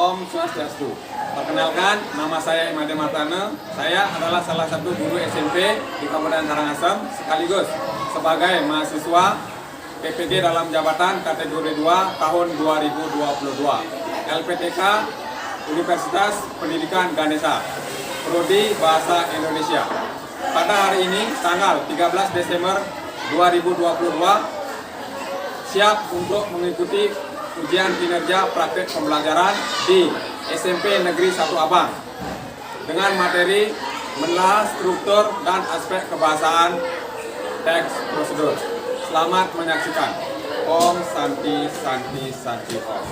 Om Swastiastu. Perkenalkan, nama saya Imade Martane. Saya adalah salah satu guru SMP di Kabupaten Karangasem, sekaligus sebagai mahasiswa PPG dalam jabatan kategori 2 tahun 2022. LPTK Universitas Pendidikan Ganesha, Prodi Bahasa Indonesia. Pada hari ini, tanggal 13 Desember 2022, siap untuk mengikuti ujian kinerja praktek pembelajaran di SMP Negeri 1 Abang dengan materi menelaah struktur dan aspek kebahasaan teks prosedur. Selamat menyaksikan. Om Santi Santi Santi Om.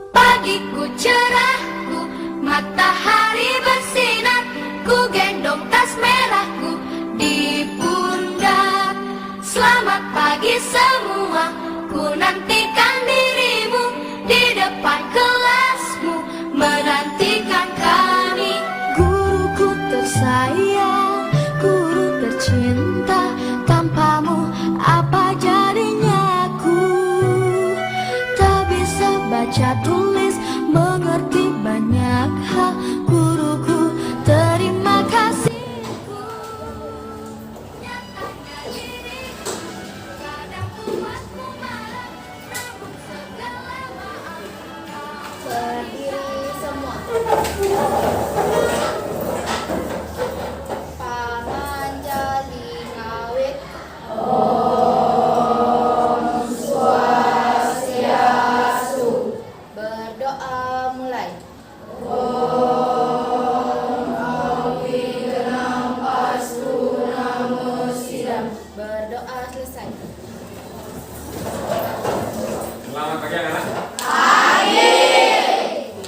Pagiku cerahku, matahari bersinar, ku gendong tas merahku di pundak. Selamat pagi semua, ku nantikan dirimu di depan kelasmu, menantikan kami. Guruku tersayang, guru tercinta, tanpamu apa jadinya aku? Tak bisa baca tulis, mengerti banyak hal. Guruku, terima kasihku. Nyatakan dirimu, kadang buatmu marah, namun segala maaf. Berdiri semua. Paman jali ngawit. Berdoa mulai. Berdoa selesai. Selamat pagi anak-anak. Pagi.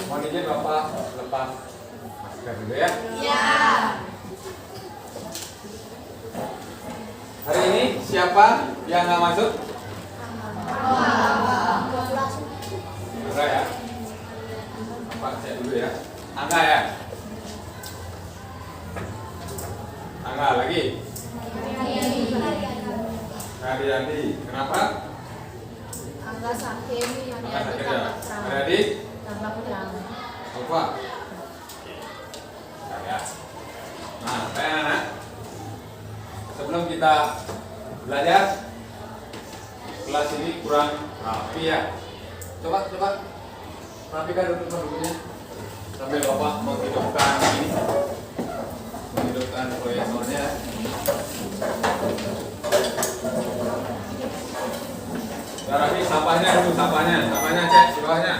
Mohon izin Bapak lepas masker dulu ya. Ya. Hari ini siapa yang nggak masuk? Angga ya. Bapak cek dulu ya. Angga ya. Angga lagi. Hadi. Kenapa? Angga sakit. Angga sakit ya. Hadi. Tambah kurang. Apa? Ya. Nah, anak-anak, sebelum kita belajar, kelas ini kurang rapi ya. Coba rapikan duduknya sambil Bapak menghidupkan proyektornya. Ya, rapi sampahnya dulu, sampahnya cek di bawahnya.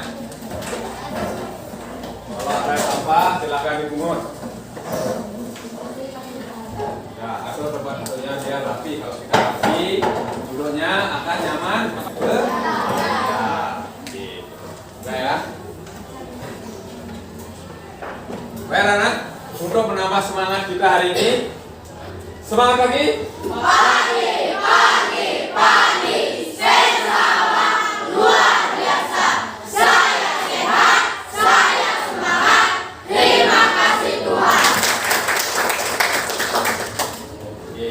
Kalau ada sampah silakan dipungut. Ya, atur tempatnya biar rapi. Kalau kita rapi, duduknya akan nyaman. Ya. Baik anak, untuk menambah semangat kita hari ini, semangat pagi. Pagi, sesama luar biasa. Saya sehat, saya semangat. Terima kasih Tuhan. Oke,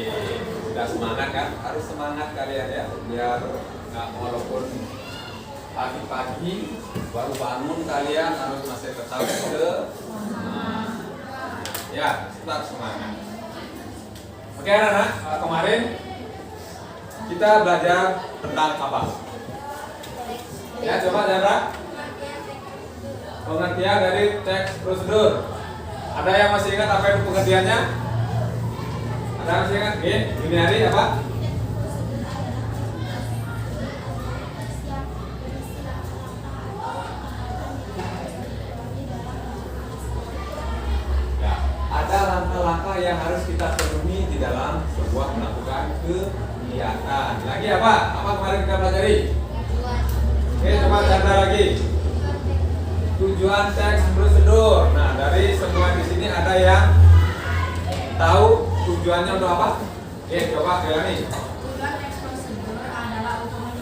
sudah semangat kan? Harus semangat kalian ya, biar nggak walaupun pagi-pagi baru bangun kalian harus masih tetap semangat. Ya, tetap semangat. Oke anak-anak, kemarin kita belajar tentang apa? Ya, coba Chandra. Pengertian dari teks prosedur. Ada yang masih ingat apa itu pengertiannya? Ada yang masih ingat? Gini hari apa? Langkah yang harus kita penuhi di dalam sebuah melakukan kegiatan. Lagi apa? Apa kemarin kita pelajari? Oke, coba Chandra lagi. Tujuan teks prosedur. Nah, dari semua di sini ada yang tahu tujuannya untuk apa? Oke, coba Delani. Tujuan teks prosedur adalah untuk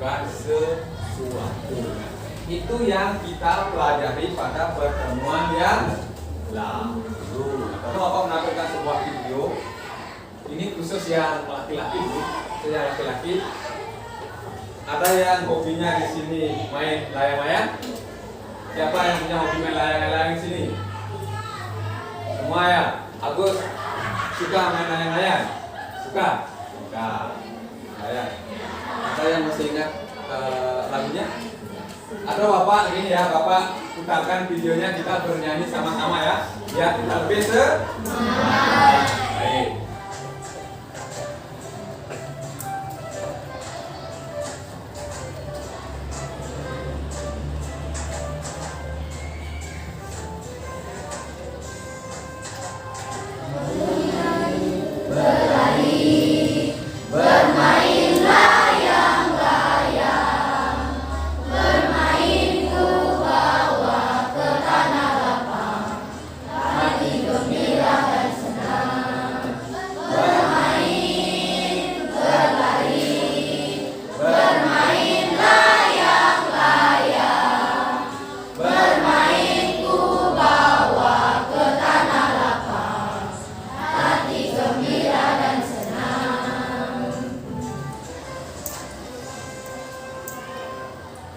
melakukan sesuatu. Itu yang kita pelajari pada pertemuan yang lalu. Kamu apa menampilkan sebuah video? Ini khusus yang laki-laki, yang laki-laki. Ada yang hobinya di sini main layang-layang? Siapa yang punya hobi main layang-layang di sini? Semua ya. Agus suka main layang-layang? Suka? Suka. Layang. Ada yang masih ingat lagunya? Ada bapak ini ya, bapak putarkan videonya, kita bernyanyi sama-sama ya. Biar kita lebih semangat. Baik.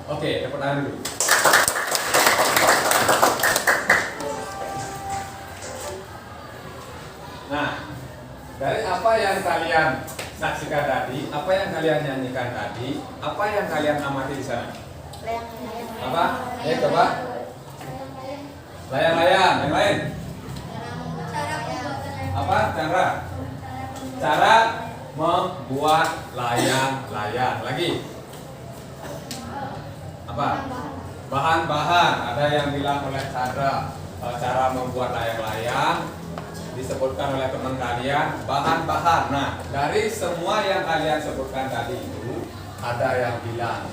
Oke, tepuk tangan dulu. Nah, dari apa yang kalian saksikan tadi, apa yang kalian nyanyikan tadi, apa yang kalian amati di sana? Layang-layang. Apa? Coba. Layang-layang, yang lain? Apa? Cara membuat layang-layang. Lagi? Apa? Bahan-bahan. Ada yang bilang oleh Sandra cara membuat layang-layang, disebutkan oleh teman kalian bahan-bahan. Nah, dari semua yang kalian sebutkan tadi itu ada yang bilang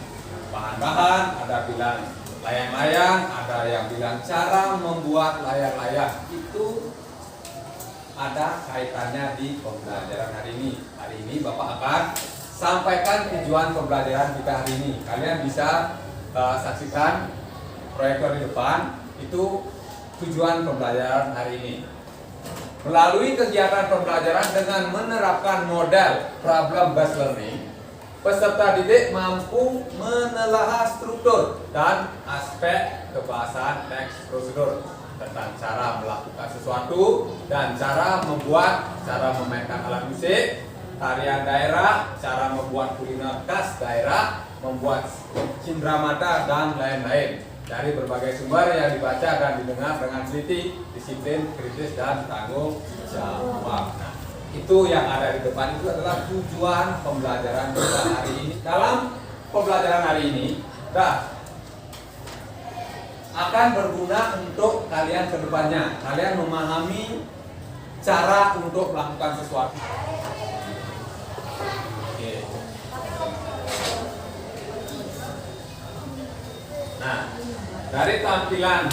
bahan-bahan, ada bilang layang-layang, ada yang bilang cara membuat layang-layang. Itu ada kaitannya di pembelajaran hari ini. Hari ini Bapak akan sampaikan tujuan pembelajaran kita hari ini. Kalian bisa saksikan proyektor di depan. Itu tujuan pembelajaran hari ini. Melalui kegiatan pembelajaran dengan menerapkan model problem based learning, peserta didik mampu menelaah struktur dan aspek kebahasan teks prosedur tentang cara melakukan sesuatu dan cara membuat, cara memainkan alat musik, tarian daerah, cara membuat kuliner khas daerah, membuat cindramata dan lain-lain. Dari berbagai sumber yang dibaca dan didengar dengan teliti, disiplin, kritis, dan tanggung jawab. Nah, itu yang ada di depan itu adalah tujuan pembelajaran kita hari ini. Dalam pembelajaran hari ini, akan berguna untuk kalian ke depannya. Kalian memahami cara untuk melakukan sesuatu. Oke. Nah, dari tampilan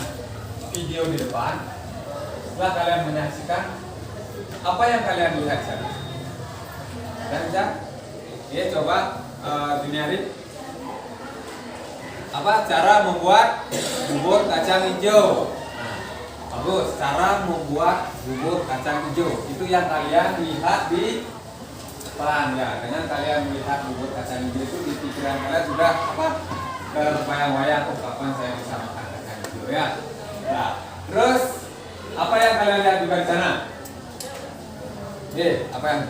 video di depan, setelah kalian menyaksikan, apa yang kalian lihat sana? Kalian bisa? Ya, coba diniari. Apa cara membuat bubur kacang hijau? Nah, bagus. Cara membuat bubur kacang hijau itu yang kalian lihat di depan ya. Dengan kalian melihat bubur kacang hijau itu di pikiran kalian sudah apa? Terbayang-bayang, oh kapan saya bisa makan kacang hijau ya. Nah, terus apa yang kalian lihat juga di sana? Apa yang?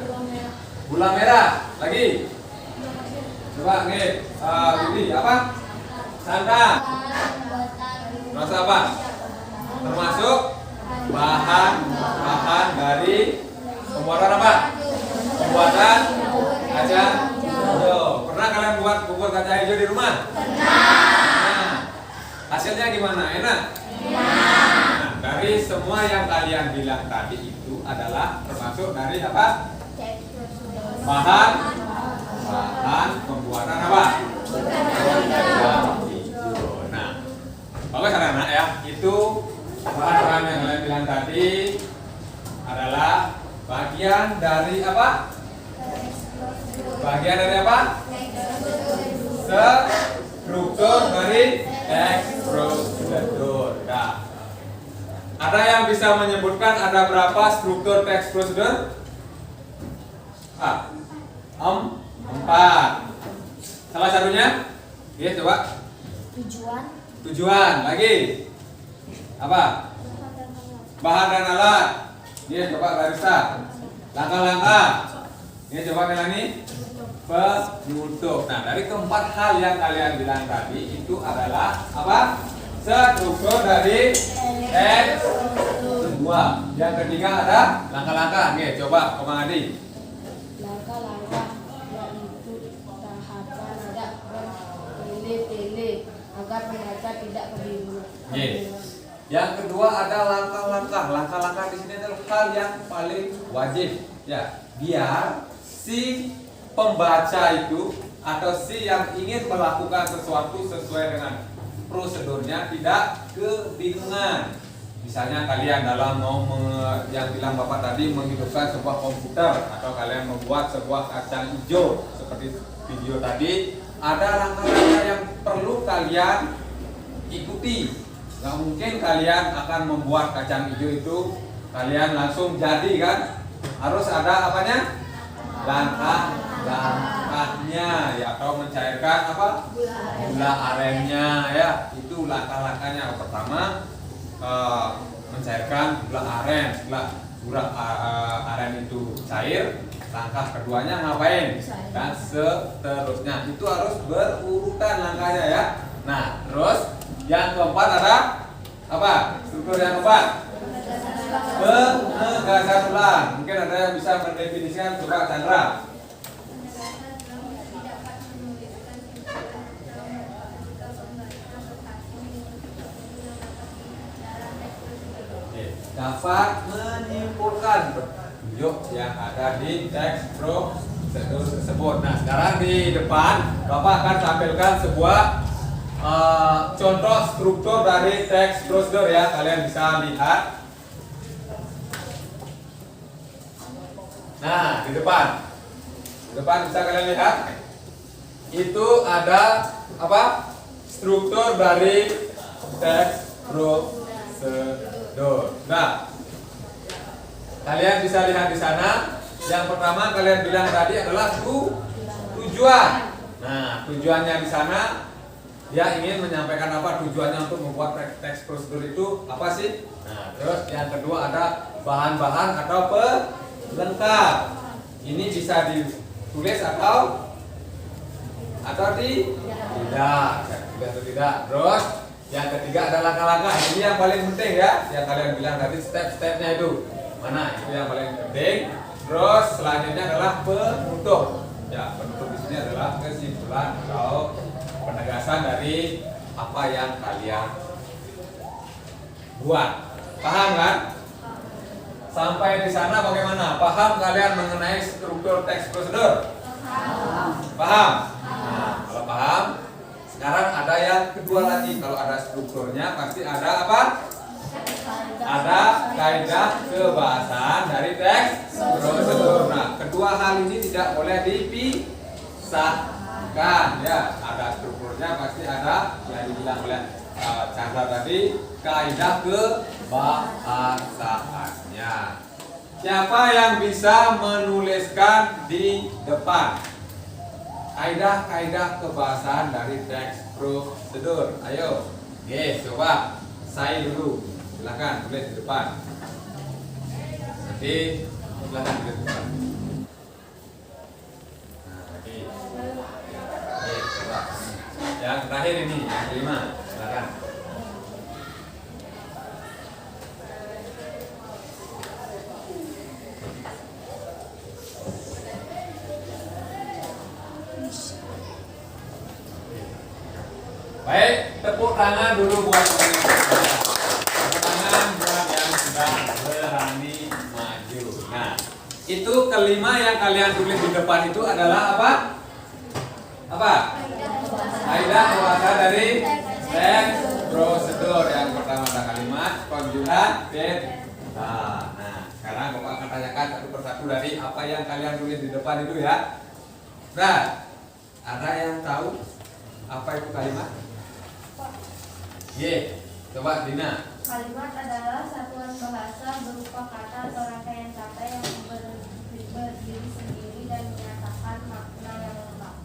Gula merah. Lagi. Coba Bibi apa? Santan. Termasuk apa? Termasuk bahan dari pembuatan apa? Pembuatan kacang hijau. Pernah kalian buat bubur kacang hijau di rumah? Nah, hasilnya gimana? Enak? Nah, dari semua yang kalian bilang tadi itu adalah termasuk dari apa? Bahan pembuatan apa? Nah, bagus anak-anak ya. Itu bahan-bahan yang kalian bilang tadi adalah bagian dari apa? Bagian dari apa? struktur dari teks prosedur. Nah, ada yang bisa menyebutkan ada berapa struktur teks prosedur? Empat. Salah satunya? Ya, coba. Tujuan. Lagi. Apa? Bahan dan alat. Ya, coba Barista. Langkah-langkah. Ya, coba Melani. Penutup. Nah, dari keempat hal yang kalian bilang tadi itu adalah apa? Struktur dari teks kedua. Yang ketiga ada langkah-langkah. Nih, coba Komang Adi. Langkah-langkah yaitu tahapan tidak bertele-tele agar membaca tidak kebingungan. Yang kedua ada langkah-langkah. Langkah-langkah di sini adalah hal yang paling wajib, ya, biar si pembaca itu atau si yang ingin melakukan sesuatu sesuai dengan prosedurnya tidak kebingungan. Misalnya kalian dalam yang bilang Bapak tadi menghidupkan sebuah komputer atau kalian membuat sebuah kacang hijau seperti video tadi, ada langkah-langkah yang perlu kalian ikuti. Nggak mungkin kalian akan membuat kacang hijau itu kalian langsung jadi kan? Harus ada apanya? Langkah-langkahnya, ya, atau mencairkan apa? Gula arennya, ya. Itu langkah-langkahnya. Pertama, mencairkan gula aren. Setelah gula aren itu cair, langkah keduanya ngapain? Dan seterusnya. Itu harus berurutan langkahnya, ya. Nah, terus yang keempat ada apa? Struktur yang keempat, penegasan ulang. Mungkin ada yang bisa mendefinisikan, coba Chandra. Dapat menyimpulkan petunjuk yang ada di teks prosedur tersebut. Nah, sekarang di depan Bapak akan tampilkan sebuah contoh struktur dari teks prosedur, ya. Kalian bisa lihat. Nah, di depan bisa kalian lihat. Itu ada apa? Struktur dari teks prosedur. Nah, kalian bisa lihat di sana. Yang pertama kalian bilang tadi adalah tujuan. Nah, tujuannya di sana dia ingin menyampaikan apa? Tujuannya untuk membuat teks prosedur itu apa sih? Nah, terus yang kedua ada bahan-bahan atau pelengkap. Ini bisa ditulis atau tidak. Terus yang ketiga ada langkah-langkah. Ini yang paling penting, ya. Yang kalian bilang tadi step-stepnya itu mana? Itu yang paling penting. Terus selanjutnya adalah penutup. Ya, penutup di sini adalah kesimpulan atau penegasan dari apa yang kalian buat. Paham kan? Sampai di sana bagaimana? Paham kalian mengenai struktur teks prosedur? Paham? Nah, kalau paham, sekarang ada yang kedua lagi. Kalau ada strukturnya pasti ada apa? Ada kaidah kebahasaan dari teks prosedur. Nah, kedua hal ini tidak boleh dipisahkan, ya. Ada strukturnya pasti ada yang dibilang oleh Chandra tadi, kaidah kebahasaannya. Siapa yang bisa menuliskan di depan kaidah-kaidah kebahasaan dari teks prosedur? Ayo, coba saya dulu. Silakan tulis di depan. Nanti silakan tulis di depan. Coba. Yang terakhir ini, yang kelima. Silakan. Baik, tepuk tangan dulu buat tepuk tangan buat yang sudah berani maju. Nah, itu kelima yang kalian tulis di depan itu adalah apa? Kaidah kebahasaan dari teks prosedur. Yang pertama ada kalimat, konjugan, verb. Nah, sekarang Bapak akan tanyakan satu persatu dari apa yang kalian tulis di depan itu, ya. Nah, ada yang tahu Apa itu kalimat? Y. Coba Dina. Kalimat adalah satuan bahasa berupa kata atau rangkaian kata yang berdiri sendiri dan menyatakan makna yang lengkap.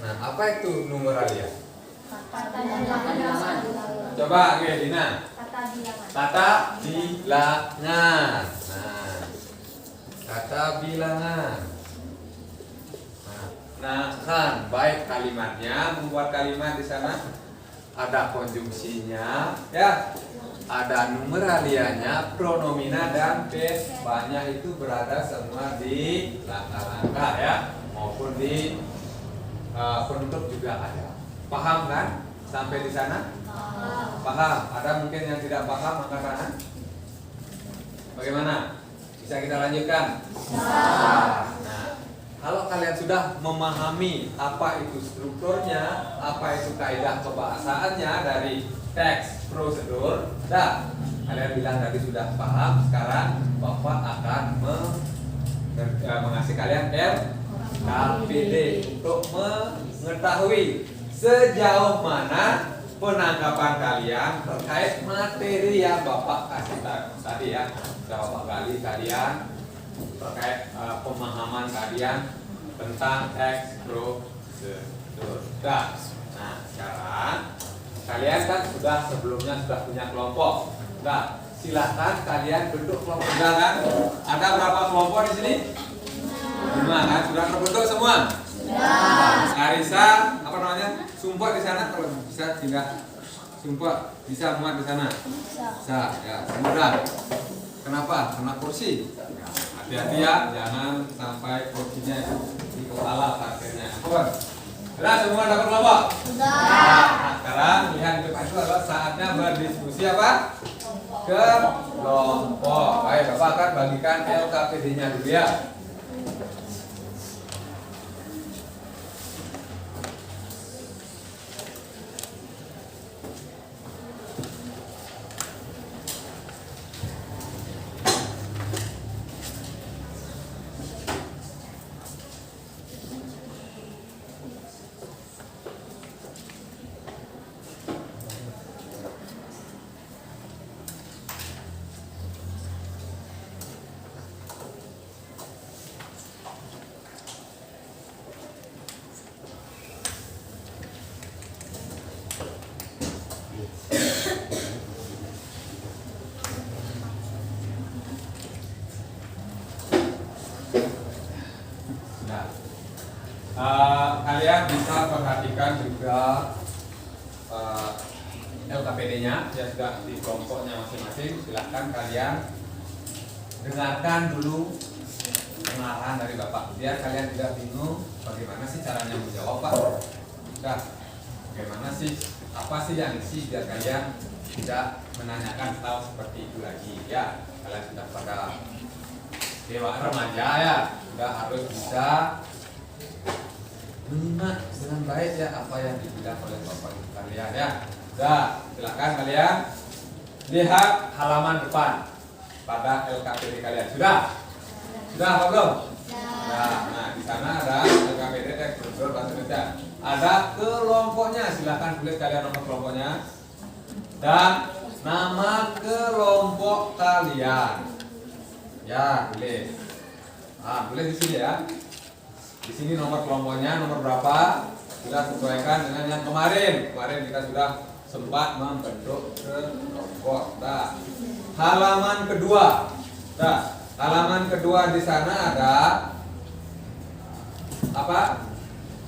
Nah, apa itu numeralia? Kata bilangan. Coba Dina. Kata bilangan. Kata bilangan. Nah, kata bilangan. Nah, kan baik kalimatnya, membuat kalimat di sana ada konjungsinya, ya, ada numeralianya, pronomina dan verbanya itu berada semua di langkah-langkah ya, maupun di penutup juga ada. Paham kan? Sampai di sana? Paham. Ada mungkin yang tidak paham angkat tangan? Bagaimana? Bisa kita lanjutkan? Nah, kalau kalian sudah memahami apa itu strukturnya, apa itu kaidah kebahasaannya dari teks prosedur, dah kalian bilang tadi sudah paham. Sekarang Bapak akan mengasih kalian LKPD untuk mengetahui sejauh mana penangkapan kalian terkait materi yang Bapak kasih tadi ya. Bapak gali kalian terkait pemahaman kalian tentang teks prosedur. Nah, sekarang kalian kan sebelumnya sudah punya kelompok. Nah, silakan kalian bentuk kelompok. Sudah kan? Ada berapa kelompok di sini? 5 kan? Sudah terbentuk semua? Sudah. Arisa, apa namanya? Sumpah di sana kalau bisa tidak sumpah bisa muat di sana. Bisa. Ya, mudah. Kenapa? Karena kursi. Hati-hati ya, jangan sampai kursinya itu di kepala parkirnya. Sudah semua dapat kelompok? Sudah. Nah, sekarang lihat di depan itu adalah saatnya berdiskusi apa? Kelompok. Baik, Bapak akan bagikan LKPD-nya dulu ya. Kalian bisa perhatikan juga LKPD-nya yang sudah di kelompoknya masing-masing. Silahkan kalian dengarkan dulu pengarahan dari Bapak biar kalian tidak bingung bagaimana sih caranya menjawab Pak. Sudah, bagaimana sih, apa sih yang isi biar kalian tidak menanyakan hal seperti itu lagi ya. Kalian sudah pada dewa remaja ya, sudah harus bisa menyimak dengan baik ya apa yang dibilang oleh Bapak Ibu kalian ya. Nah, silakan kalian lihat halaman depan pada LKPD kalian. Sudah? Sudah apa belum? Nah, di sana ada LKPD teks prosedur bahasa Indonesia. Ada kelompoknya, silakan tulis kalian nomor kelompoknya dan nama kelompok kalian. Ya, tulis. Nah, tulis di sini ya. Di sini nomor kelompoknya nomor berapa? Kita sesuaikan dengan yang kemarin. Kemarin kita sudah sempat membentuk kelompok. Nah, halaman kedua. Nah, halaman kedua di sana ada apa?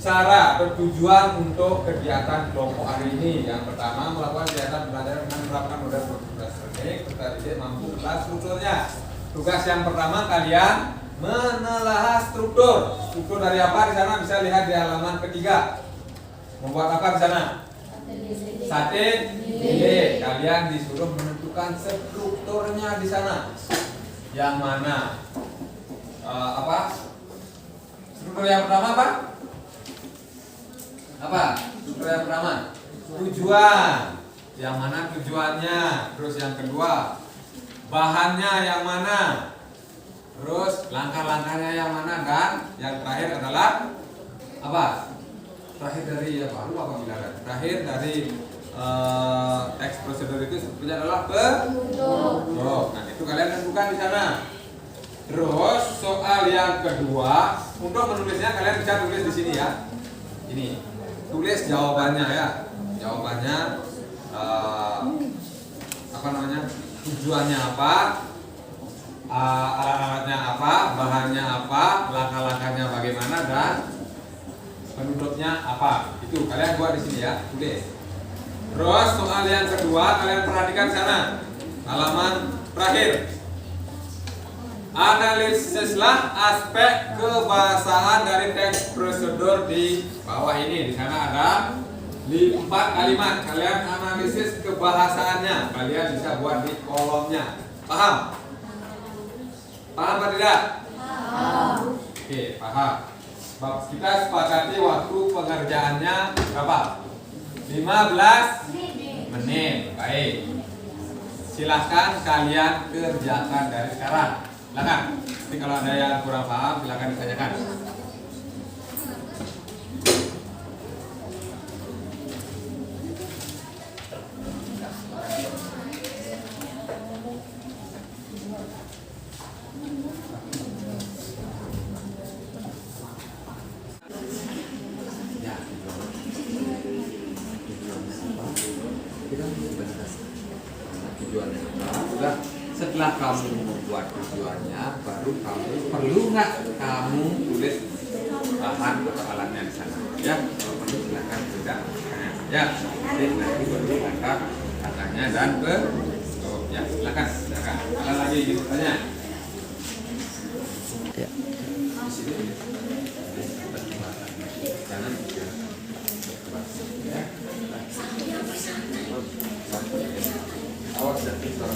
Cara atau tujuan untuk kegiatan kelompok hari ini. Yang pertama, melakukan kegiatan belajar dengan menerapkan model teknik serta didik mampu kelas strukturnya. Tugas yang pertama kalian menelaah struktur. Struktur dari apa di sana bisa lihat di halaman ketiga. Membuat apa di sana? Sate lele. Kalian disuruh menentukan strukturnya di sana. Yang mana? Apa? Struktur yang pertama apa? Apa? Struktur yang pertama tujuan. Yang mana tujuannya? Terus yang kedua bahannya yang mana? Terus langkah-langkahnya yang mana? Dan yang terakhir adalah apa? terakhir dari apa? Lupa apa bilangan? Terakhir dari teks prosedur itu sebetulnya adalah penutup. Nah, itu kalian tentukan di sana. Terus soal yang kedua, untuk menulisnya kalian bisa tulis di sini ya. Ini tulis jawabannya ya. Jawabannya apa namanya? Tujuannya apa? Alat-alatnya apa? Bahannya apa? Langkah-langkahnya bagaimana dan penutupnya apa? Itu kalian buat di sini ya. Tulis. Terus soal yang kedua kalian perhatikan sana. Halaman terakhir. Analisislah aspek kebahasaan dari teks prosedur di bawah ini. Di sana ada 4 kalimat. Kalian analisis kebahasaannya. Kalian bisa buat di kolomnya. Paham? Paham atau tidak? Paham. Oke, paham. Kita sepakati waktu pengerjaannya berapa? 15 menit. Baik. Silahkan kalian kerjakan dari sekarang. Silakan. Nanti kalau ada yang kurang paham, silakan ditanyakan. Tujuannya apa? Setelah kamu membuat tujuannya, baru kamu perlu nggak kamu tulis bahan atau alatnya di sana. Ya, kalau perlu silakan tidak. Ya, jadi nanti baru langkah katanya dan ya silakan. Ada lagi gitu tanya. Ya. Di sini jangan ya. Awas dan pintar.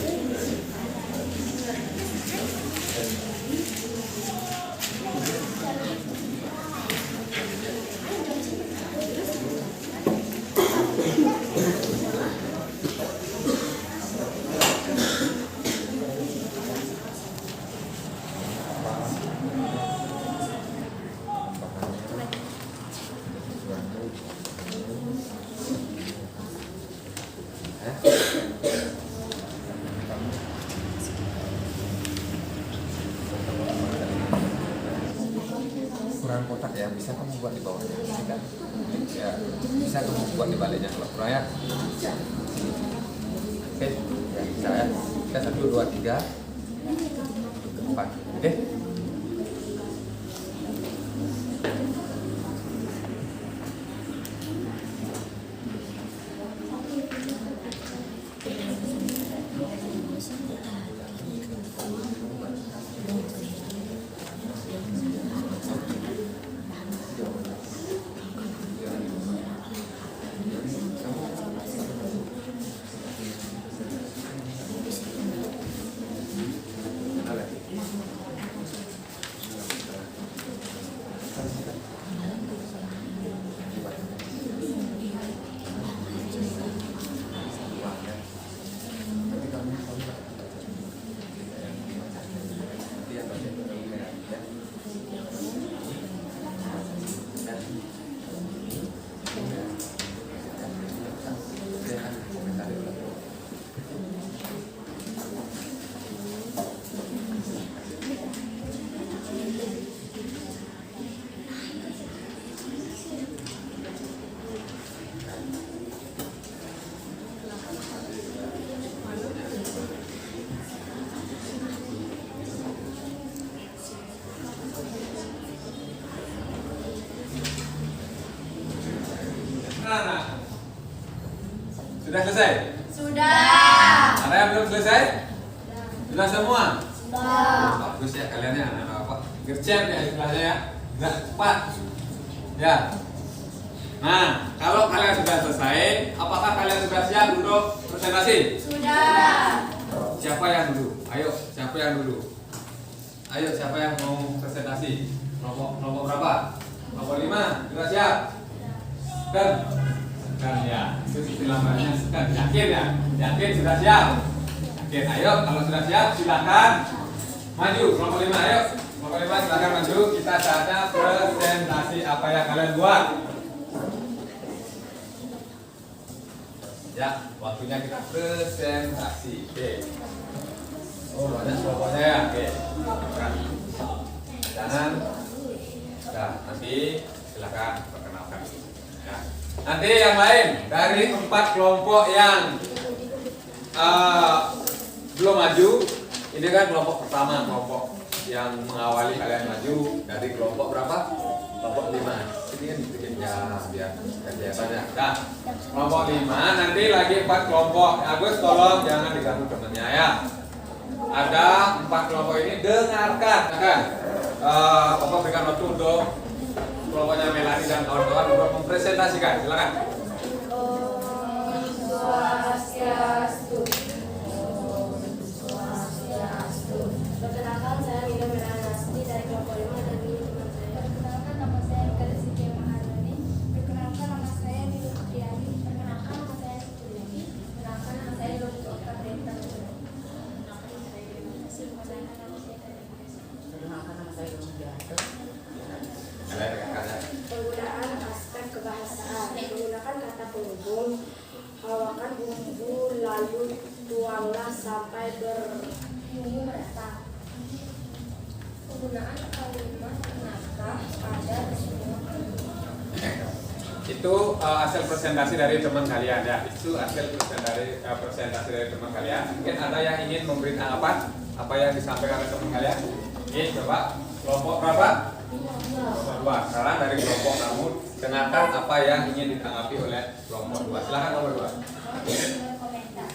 Ukuran kotak ya, bisa kamu buat di bawahnya, tidak? Ya, bisa kamu buat di baliknya kalau kurang ya. Oke, ya, bisa ya. Kita 1, 2, 3, 4. Oke. Sudah selesai? Sudah. Ada yang belum selesai? Sudah semua? Sudah. Bagus ya kalian ya, anak apa? Gercep ya istilahnya ya. Nggak cepat. Ya. Nah, kalau kalian sudah selesai, apakah kalian sudah siap untuk presentasi? Sudah. Siapa yang dulu? Ayo, siapa yang dulu? Ayo, siapa yang mau presentasi? Nomor berapa? Nomor 5, sudah siap? Kan ya, itu istilah bahasanya kan yakin ya? Yakin sudah siap? Yakin, ayo kalau sudah siap silakan maju. Nomor 5, ayo. Nomor 5 silakan maju. Kita saatnya presentasi apa yang kalian buat. Ya, waktunya kita presentasi. Oke. Oh, banyak kelompoknya ya. Oke. Jangan. Nah, nanti silakan perkenalkan. Ya. Nanti yang lain dari 4 kelompok yang belum maju, ini kan kelompok pertama, kelompok yang mengawali kalian maju dari kelompok berapa? Kelompok 5. Ini kan bikinnya biar biasanya. Nah, kelompok 5 nanti lagi 4 kelompok. Agus tolong jangan diganggu temennya ya. Ada 4 kelompok ini, dengarkan kan? Bapak berikan waktu untuk kelompoknya Melani dan kawan-kawan untuk mempresentasikan. Silakan. Om Swastiastu. Perkenalkan, saya Nida Meranasti dari kelompok 5 dan ini teman saya. Perkenalkan, nama saya Eka Rizky Mahardani. Perkenalkan, nama saya Nilu Supriyadi. Perkenalkan, nama saya Supriyadi. Perkenalkan, nama saya Dr. Oka Renta. Perkenalkan, nama saya Dr. Penggunaan aspek kebahasaan. Menggunakan kata penghubung, hawakan bumbu lalu tuanglah sampai berbumbu merata. Penggunaan kalimat naskah pada semua Itu hasil presentasi dari teman kalian ya. Itu hasil presentasi dari teman kalian. Mungkin ada yang ingin memberi tanggapan apa yang disampaikan oleh teman kalian? Oke, coba kelompok berapa? Kelompok 2. Sekarang dari kelompok kamu dengarkan apa yang ingin ditanggapi oleh kelompok 2. Silakan nomor 2. komentar.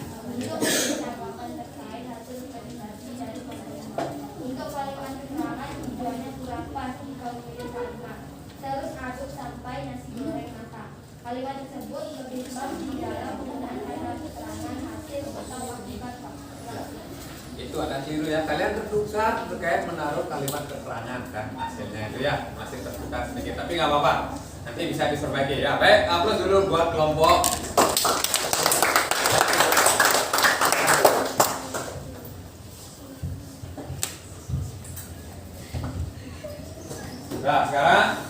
Untuk kalimat keterangan tujuannya kurang pas jika memilih kalimat. Terus aduk sampai nasi goreng matang. Kalimat tersebut lebih pas di dalam penggunaan kalimat keterangan hasil atau akibat faktor. Itu ada ciri ya. Kalian tertukar terkait menaruh kalimat keterangan kan hasilnya itu ya. Masih tertukar sedikit tapi nggak apa-apa. Nanti bisa diperbaiki ya. Baik, aplaus dulu buat kelompok. Nah, sekarang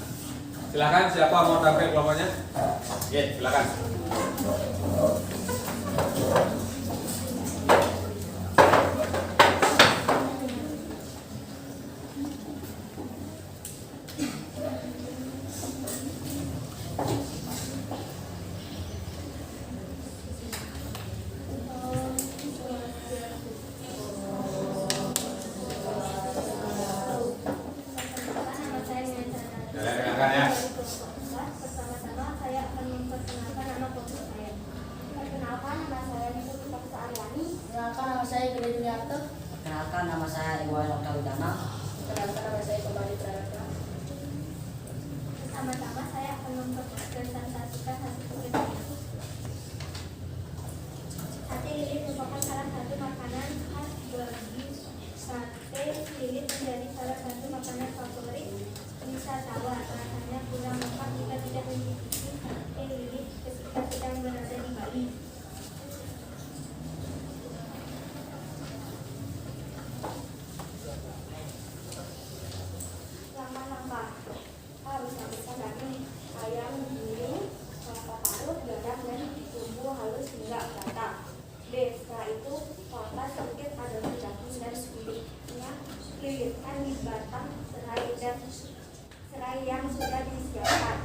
silakan siapa mau tampil kelompoknya? Oke, silakan. Pertama-tama saya akan memperkenalkan nama kelompok saya. Perkenalkan, nama saya Nilu Supriyadi. Perkenalkan, nama saya Gede Juliarto. Perkenalkan, nama saya Iwan Oktawidana. Perkenalkan, nama saya Kembali Pradana. Pertama-tama saya akan mempresentasikan hasil penelitian. Sate lilit merupakan salah satu makanan khas bagi sate lilit menjadi salah satu makanan favorit wisatawan. Rasanya kurang lengkap jika tidak mencicipi sate lilit ketika sedang berada di Bali. Langkah-langkah: A. Bisa-bisa daging ayam giling, kelapa parut, garam, dan bumbu halus hingga rata. B. Setelah itu potong sedikit adonan daging dan kulitnya, lilitkan di batang serai yang sudah disiapkan.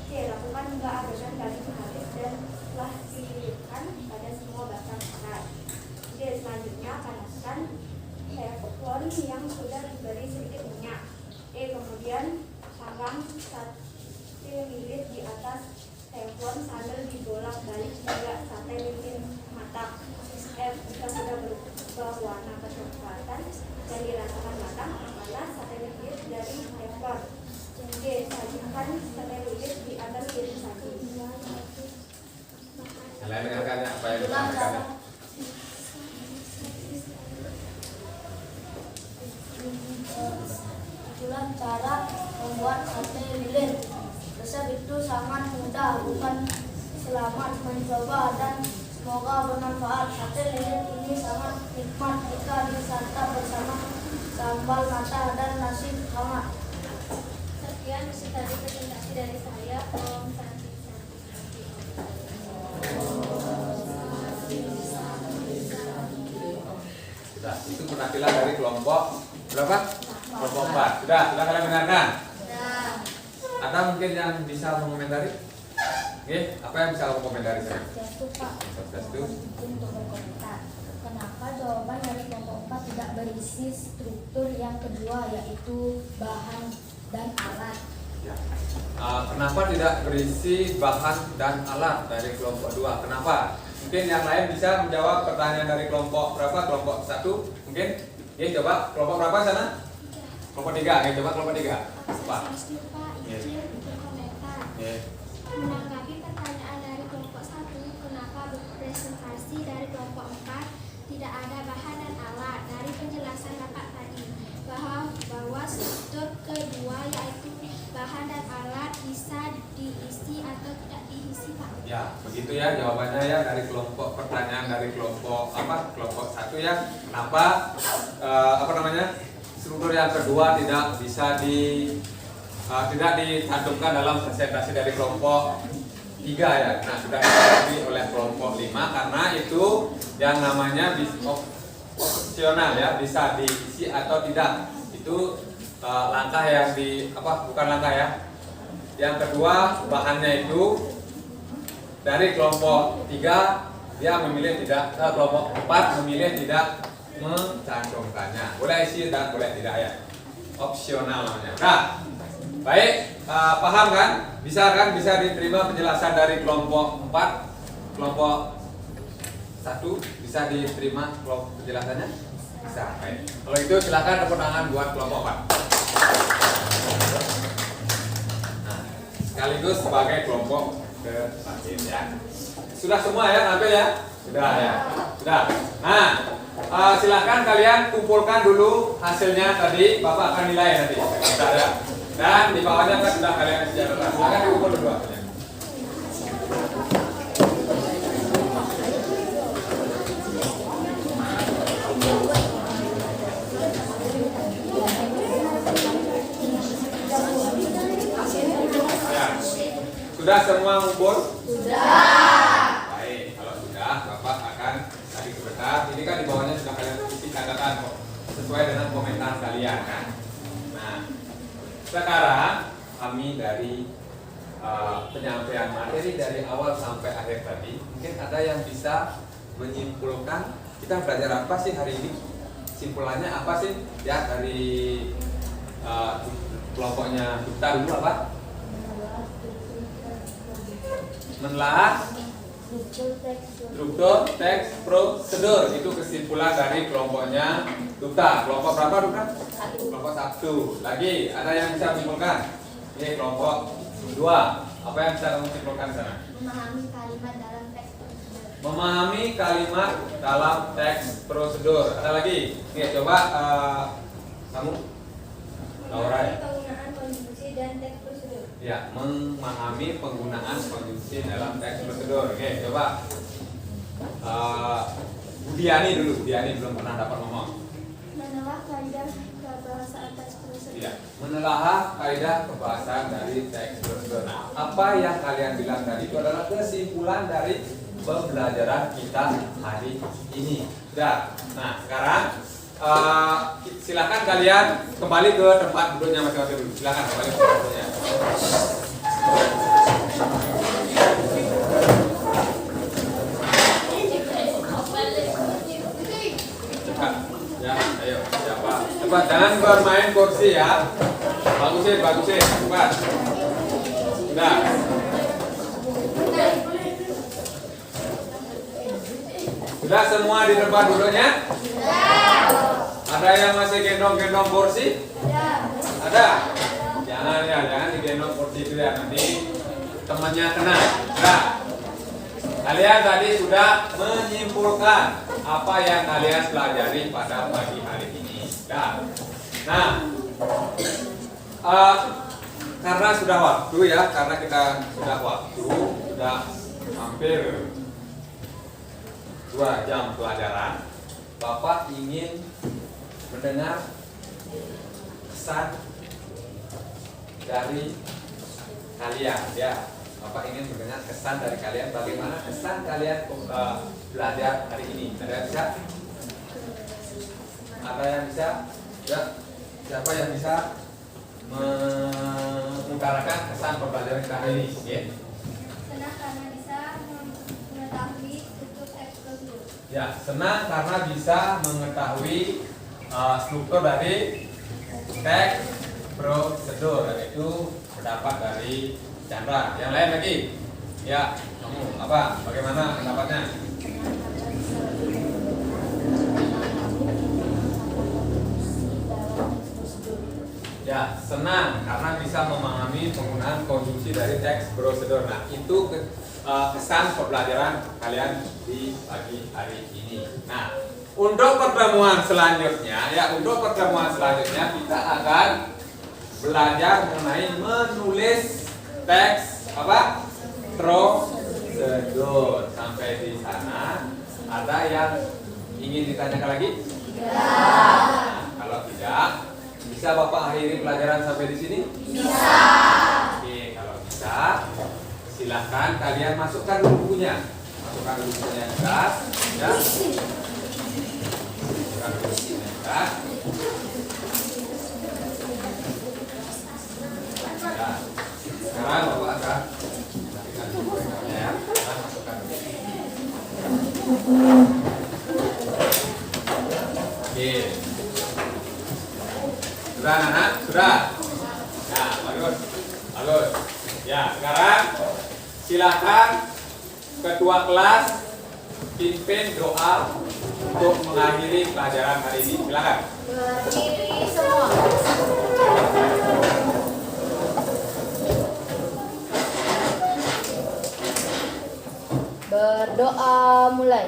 C. Lakukan hingga adonan daging habis dan telah dililitkan pada semua batang serai. D. Selanjutnya panaskan teflon yang sudah diberi sedikit minyak. E. Kemudian panggang sate lilit di atas teflon sambil dibolak-balik hingga sate lilit matang. F. Jika sudah berubah warna kecoklatan dan dirasakan matang, angkatlah sate lilit dari teflon. G. Sajikan sate lilit di atas piring saji. Kalian dengarkan ya, apa yang disampaikan ya. Itulah cara membuat sate lilit. Resep itu sangat mudah, bukan selamat mencoba dan semoga bermanfaat. Sate lilit ini sangat nikmat jika disantap bersama sambal matah dan nasi hangat. Sekian tadi presentasi dari saya. Om Santi Santi Santi. Nah, itu penampilan dari kelompok berapa? Kelompok 4. Sudah kalian dengarkan? Ada mungkin yang bisa mengomentari? Oke, apa yang bisa kamu komentari saya? Satu, untuk berkomentar. Kenapa jawaban dari kelompok 4 tidak berisi struktur yang kedua, yaitu bahan dan alat? Ya. Kenapa tidak berisi bahan dan alat dari kelompok 2? Kenapa? Mungkin yang lain bisa menjawab pertanyaan dari kelompok berapa? Kelompok 1 mungkin? Oke, coba kelompok berapa sana? Kelompok 3. Oke, coba kelompok 3. Pak. Menanggapi pertanyaan dari kelompok 1, kenapa presentasi dari kelompok 4 tidak ada bahan dan alat? Dari penjelasan Bapak tadi bahwa struktur kedua yaitu bahan dan alat bisa diisi atau tidak diisi, Pak. Ya, begitu ya jawabannya ya dari kelompok pertanyaan dari kelompok apa? Kelompok 1 ya. Kenapa struktur yang kedua tidak bisa tidak dicantumkan dalam presentasi dari kelompok 3 ya. Nah, sudah dibagi oleh kelompok 5 karena itu yang namanya opsional ya, bisa diisi atau tidak. Itu langkah yang bukan langkah ya. Yang kedua, bahannya itu dari kelompok 3 dia memilih tidak, kelompok 4 memilih tidak mencantumkannya. Boleh isi dan boleh tidak ya. Opsional namanya. Nah, baik, paham kan? Bisa diterima penjelasan dari kelompok 4, kelompok 1 bisa diterima penjelasannya? Bisa. Baik. Kalau itu silakan tepuk tangan buat kelompok 4. Nah, sekaligus sebagai kelompok ke-1 ya. Sudah semua ya ngambil ya? Sudah ya. Sudah. Nah, silakan kalian kumpulkan dulu hasilnya tadi. Bapak akan nilai nanti. Sudah ya. Dan di bawahnya kan sudah kalian sejajarkan. Silakan dikumpul dulu hasilnya. Ya. Sudah semua ngumpul? Sudah. Baik, kalau sudah Bapak akan tadi sebentar. Ini kan di bawahnya sudah kalian isi katakan kok sesuai dengan komentar kalian kan. Nah, sekarang kami dari penyampaian materi dari awal sampai akhir tadi, mungkin ada yang bisa menyimpulkan kita belajar apa sih hari ini? Simpulannya apa sih? Ya dari kelompoknya kita dulu apa? Menelaah struktur teks prosedur, itu kesimpulan dari kelompoknya Duta. Kelompok berapa Duta? Kelompok 1. Lagi ada yang bisa menyimpulkan? Ini kelompok 2. Apa yang bisa kamu simpulkan sana? Memahami kalimat dalam teks prosedur. Memahami kalimat dalam teks prosedur. Ada lagi? Oke, coba kamu Laura ya. Penggunaan konjungsi dan teks prosedur. Ya, memahami penggunaan konjungsi dalam teks prosedur. Oke, coba Budiani dulu. Budiani belum pernah dapat ngomong. Menelaah kaidah kebahasaan teks prosedur. Ya, menelaah kaidah kebahasaan dari teks prosedur. Nah, apa yang kalian bilang tadi itu adalah kesimpulan dari pembelajaran kita hari ini. Sudah. Nah, sekarang silakan kalian kembali ke tempat duduknya masing-masing dulu. Silakan kembali ke tempat duduknya. Cepat. Ya, ayo siapa? Cepat, jangan bermain kursi ya. Bagusin. Cepat. Sudah. Sudah semua di tempat duduknya? Ada yang masih gendong-gendong kursi? Ada? Jangan digendong kursi itu ya, nanti temannya kena. Nah, kalian tadi sudah menyimpulkan apa yang kalian pelajari pada pagi hari ini. Nah, karena sudah waktu ya, karena kita sudah hampir 2 jam pelajaran. Bapak ingin mendengar kesan dari kalian ya. Bapak ingin mendengar kesan dari kalian, bagaimana kesan kalian belajar hari ini. Ada yang bisa? Ada yang bisa? Ya. Siapa yang bisa mengutarakan kesan pembelajaran kita hari ini? Ya. Senang karena bisa mengetahui struktur teks prosedur. Ya, senang karena bisa mengetahui struktur dari teks prosedur, dan itu pendapat dari Chandra. Yang lain lagi? Ya, kamu apa? Bagaimana pendapatnya? Ya, senang karena bisa memahami penggunaan konstruksi dari teks prosedur. Nah, itu kesan pembelajaran kalian di pagi hari ini. Nah, untuk pertemuan selanjutnya, kita akan belajar mengenai menulis teks apa? Prosedur. Sampai di sana, ada yang ingin ditanyakan lagi? Nah, kalau tidak, bisa Bapak akhiri pelajaran sampai di sini? Bisa. Oke, kalau bisa, silahkan kalian masukkan dulu bukunya. Masukkan dulu bukunya ke kelas, ya. Masukkan dulu bukunya ke kelas. Ya. Sekarang Bapak akan masukkan bukunya, ya. Masukkan dulu. Oke. Sudah anak-anak? Sudah? Nah, bagus. Bagus. Ya, sekarang silakan ketua kelas pimpin doa untuk mengakhiri pelajaran hari ini. Silakan. Berdiri semua. Berdoa mulai.